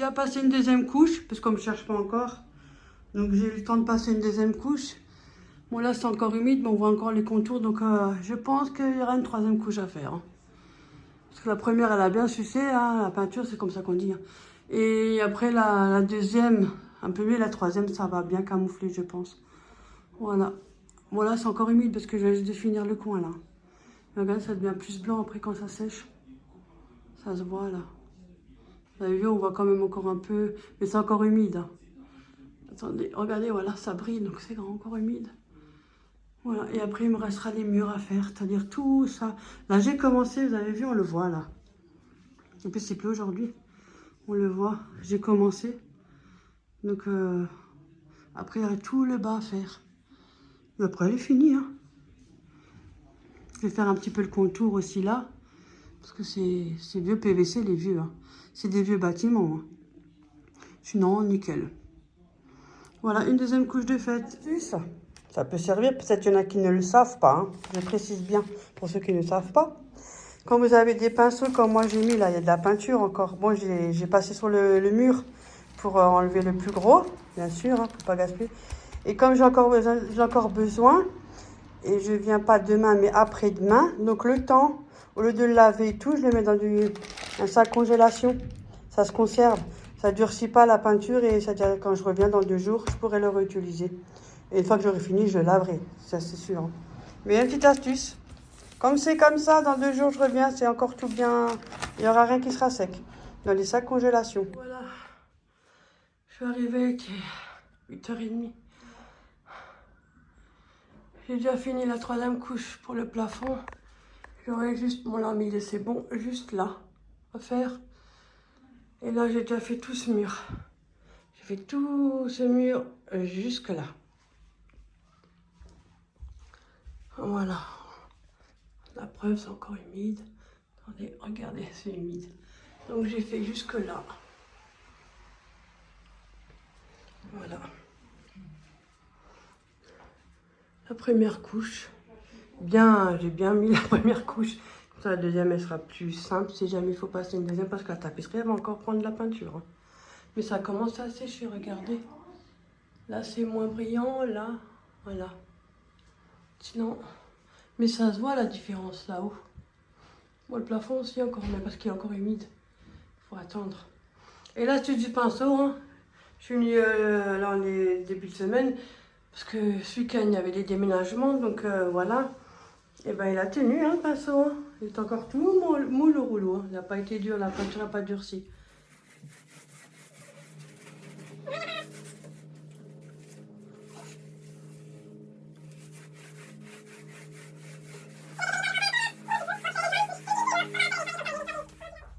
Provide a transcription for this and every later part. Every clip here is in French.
déjà passé une deuxième couche, parce qu'on ne me cherche pas encore. Donc j'ai eu le temps de passer une deuxième couche. Bon là c'est encore humide, mais on voit encore les contours. Donc je pense qu'il y aura une troisième couche à faire. Hein. Parce que la première elle a bien sucé, hein, la peinture c'est comme ça qu'on dit. Hein. Et après la deuxième, un peu mieux, la troisième ça va bien camoufler je pense. Voilà. Bon là c'est encore humide parce que je vais juste finir le coin là. Regarde, ça devient plus blanc après quand ça sèche. Ça se voit là. Vous avez vu, on voit quand même encore un peu, mais c'est encore humide. Hein. Attendez, regardez, voilà, ça brille, donc c'est encore humide. Voilà, et après il me restera les murs à faire, c'est-à-dire tout ça. Là j'ai commencé, vous avez vu, on le voit là. En plus c'est plus aujourd'hui, on le voit, j'ai commencé. Donc après il y aurait tout le bas à faire. Et après elle est finie. Hein. Je vais faire un petit peu le contour aussi là. Parce que c'est vieux PVC, les vieux. Hein. C'est des vieux bâtiments. Hein. Sinon, nickel. Voilà, une deuxième couche de fête. Ça peut servir, peut-être qu'il y en a qui ne le savent pas. Hein. Je précise bien pour ceux qui ne savent pas. Quand vous avez des pinceaux comme moi j'ai mis, là, il y a de la peinture encore. Bon, j'ai passé sur le mur pour enlever le plus gros, bien sûr, hein, pour pas gaspiller. Et comme j'ai encore besoin, et je viens pas demain, mais après-demain, donc le temps... Au lieu de le laver et tout, je le mets dans un sac congélation. Ça se conserve. Ça ne durcit pas la peinture et c'est-à-dire quand je reviens dans 2 jours, je pourrai le réutiliser. Et une fois que j'aurai fini, je le laverai. Ça, c'est sûr. Hein. Mais une petite astuce. Comme c'est comme ça, dans 2 jours, je reviens, c'est encore tout bien. Il n'y aura rien qui sera sec. Dans les sacs congélation. Voilà. Je suis arrivée, il est 8h30. J'ai déjà fini la 3e couche pour le plafond. J'aurais juste mon lami, c'est bon, juste là, à faire. Et là, j'ai déjà fait tout ce mur. J'ai fait tout ce mur jusque là. Voilà. La preuve, c'est encore humide. Attendez, regardez, c'est humide. Donc, j'ai fait jusque là. Voilà. La première couche. Bien, j'ai bien mis la première couche. La deuxième, elle sera plus simple si jamais il faut passer une deuxième parce que la tapisserie, elle va encore prendre de la peinture. Hein. Mais ça commence à sécher, regardez. Là, c'est moins brillant, là, voilà. Sinon, mais ça se voit la différence là-haut. Bon, le plafond aussi encore, mais parce qu'il est encore humide. Il faut attendre. Et là, c'est du pinceau. Hein. Je suis venue là, en début de semaine parce que ce week-end, il y avait des déménagements, donc voilà. Et ben il a tenu, hein, le pinceau. Hein. Il est encore tout mou le rouleau. Hein. Il n'a pas été dur, la peinture n'a pas durci.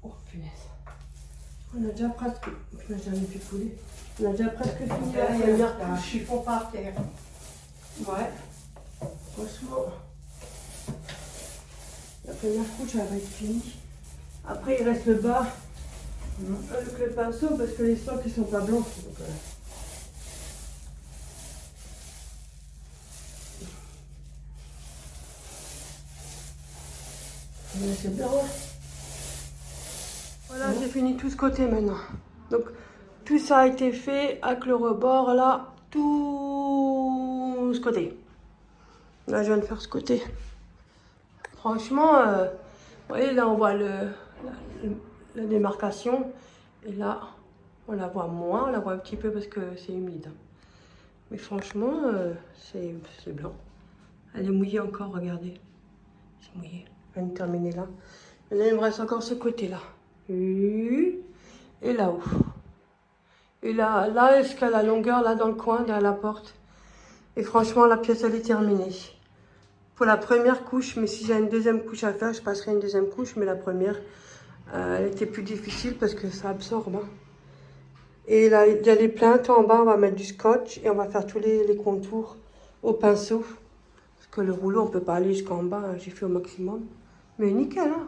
Oh punaise. On a déjà presque. On a jamais pu couler. On a déjà presque fini la première couche. Chiffon par terre. Ouais. Franchement. La première couche, elle va être finie. Après, il reste le bas avec le pinceau parce que les stocks, ils sont pas blancs. Donc, mais c'est blanc. Voilà, j'ai fini tout ce côté maintenant. Donc, tout ça a été fait avec le rebord, là, tout ce côté. Là, je viens de faire ce côté. Franchement, vous voyez, là, on voit la démarcation. Et là, on la voit moins, on la voit un petit peu parce que c'est humide. Mais franchement, c'est blanc. Elle est mouillée encore, regardez. C'est mouillé. Je viens de terminer là. Maintenant, il me reste encore ce côté-là. Et là-haut. Et là, jusqu'à la longueur, là, dans le coin, derrière la porte. Et franchement, la pièce, elle est terminée. Pour la première couche, mais si j'ai une deuxième couche à faire, je passerai une deuxième couche. Mais la première, elle était plus difficile parce que ça absorbe. Hein. Et là, il y a les plaintes en bas, on va mettre du scotch et on va faire tous les contours au pinceau. Parce que le rouleau, on ne peut pas aller jusqu'en bas, hein. J'ai fait au maximum. Mais nickel, hein.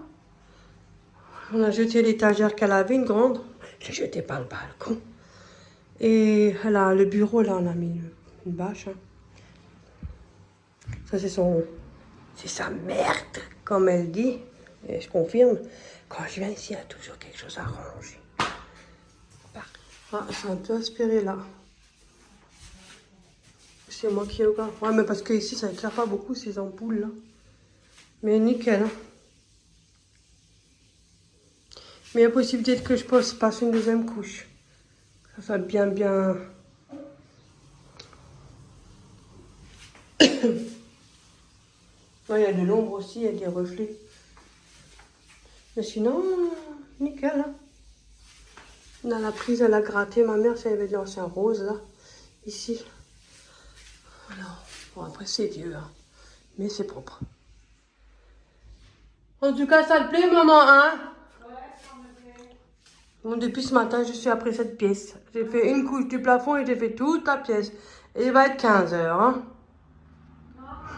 On a jeté l'étagère qu'elle avait, une grande. Je l'ai jetée par le balcon. Et là, le bureau, là, on a mis une bâche. Hein. Ça, c'est sa merde, comme elle dit. Et je confirme, quand je viens ici, il y a toujours quelque chose à ranger. Ah, c'est un peu aspiré là. C'est moi qui ai encore. Ouais, mais parce que ici ça éclaire pas beaucoup ces ampoules là. Mais nickel. Hein. Mais il y a possibilité que je passe une deuxième couche. Ça soit bien. Ouais, il y a de l'ombre aussi, il y a des reflets. Mais sinon, nickel. Hein. Dans la prise, elle a gratté. Ma mère, ça avait de l'ancien rose là. Ici. Voilà. Bon, après, c'est vieux. Hein. Mais c'est propre. En tout cas, ça te plaît, maman, hein? Ouais, ça me plaît. Bon, depuis ce matin, je suis après cette pièce. J'ai fait une couche du plafond et j'ai fait toute la pièce. Et il va être 15 h. Hein?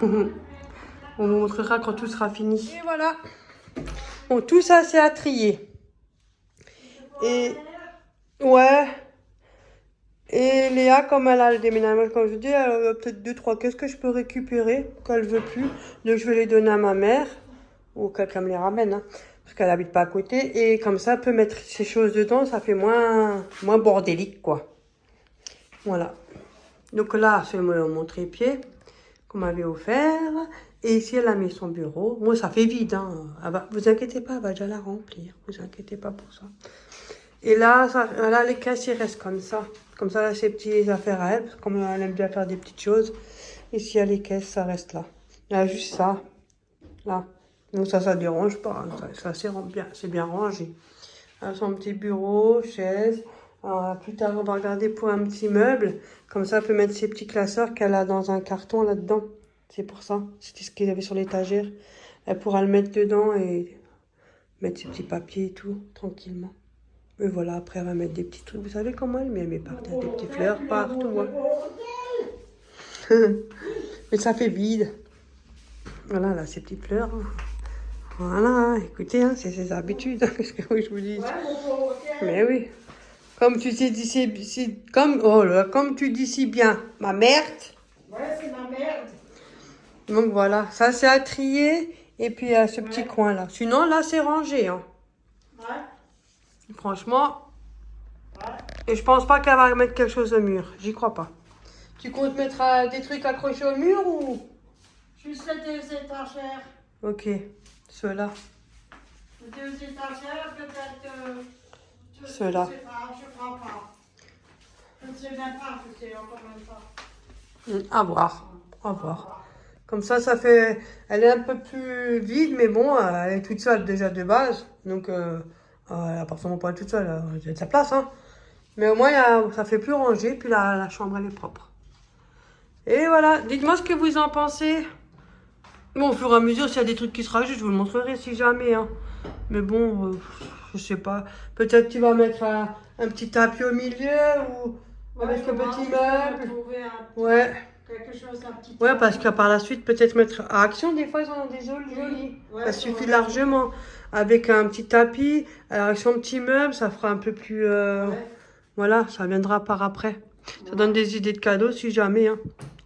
On vous montrera quand tout sera fini. Et voilà. Bon, tout ça, c'est à trier. Et ouais. Et Léa, comme elle a le déménagement, comme je dis, elle a peut-être 2-3 caisses que je peux récupérer qu'elle veut plus. Donc je vais les donner à ma mère ou quelqu'un me les ramène, hein, parce qu'elle habite pas à côté. Et comme ça, elle peut mettre ses choses dedans, ça fait moins bordélique, quoi. Voilà. Donc là, c'est mon trépied qu'on m'avait offert. Et ici, elle a mis son bureau. Moi, ça fait vide. Hein. Vous inquiétez pas, elle va déjà la remplir. Vous inquiétez pas pour ça. Et là, là, les caisses, ils restent comme ça. Comme ça, là, ses petites affaires à elle. Parce que comme elle aime bien faire des petites choses. Ici, il y a les caisses, ça reste là. Il y a juste ça. Là. Donc ça dérange pas. Hein. Ça c'est bien rangé. Elle a son petit bureau, chaise. Alors, plus tard, on va regarder pour un petit meuble. Comme ça, elle peut mettre ses petits classeurs qu'elle a dans un carton là-dedans. C'est pour ça. C'était ce qu'il y avait sur l'étagère. Elle pourra le mettre dedans et mettre ses petits papiers et tout, tranquillement. Et voilà, après, elle va mettre des petits trucs. Vous savez comment elle met partout des petites fleurs partout. Hein. Mais ça fait vide. Voilà, là, ces petites fleurs. Voilà, écoutez, hein, c'est ses habitudes. Qu'est-ce que je vous dis? Mais oui. Comme tu dis comme tu dis si bien, ma merde. Ouais, c'est ma merde. Donc voilà, ça c'est à trier. Et puis à ce petit coin là. Sinon là c'est rangé. Hein. Ouais. Franchement. Ouais. Et je pense pas qu'elle va mettre quelque chose au mur. J'y crois pas. Tu comptes mettre des trucs accrochés au mur ou? Juste les 2 étagères. Ok, ceux-là. Les 2 étagères, peut-être. Ceux-là. Je sais pas, je crois pas. Je ne sais même pas, je sais encore même pas. À voir. À voir. Comme ça fait... Elle est un peu plus vide, mais bon, elle est toute seule déjà de base. Donc, elle n'a forcément pas toute seule. Elle a de sa place, hein. Mais au moins, ça fait plus rangé. Puis la chambre, elle est propre. Et voilà. Dites-moi ce que vous en pensez. Bon, au fur et à mesure, s'il y a des trucs qui se rajoutent, je vous le montrerai si jamais. Hein. Mais bon, je sais pas. Peut-être tu vas mettre un petit tapis au milieu ou avec un petit meuble. Ouais. Quelque chose, un petit ouais, parce que par la suite, peut-être mettre à Action, des fois, ils en ont des jolis. Ouais, ça suffit largement. Avec un petit tapis, avec son petit meuble, ça fera un peu plus... Voilà, ça viendra par après. Ça donne des idées de cadeaux si jamais. Hein.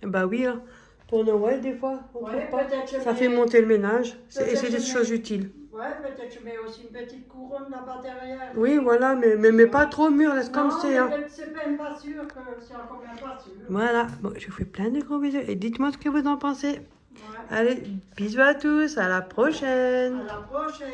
Bah oui, hein. Pour Noël, des fois, on trouve pas. Ça fait monter le ménage. Et c'est des choses utiles. Ouais, peut-être je mets aussi une petite couronne là-bas derrière. Oui, voilà, mais pas trop mûr, laisse comme c'est. Hein. C'est même pas sûr que c'est encore même pas sûr. Voilà, bon, je vous fais plein de gros bisous et dites-moi ce que vous en pensez. Ouais. Allez, bisous à tous, à la prochaine. À la prochaine.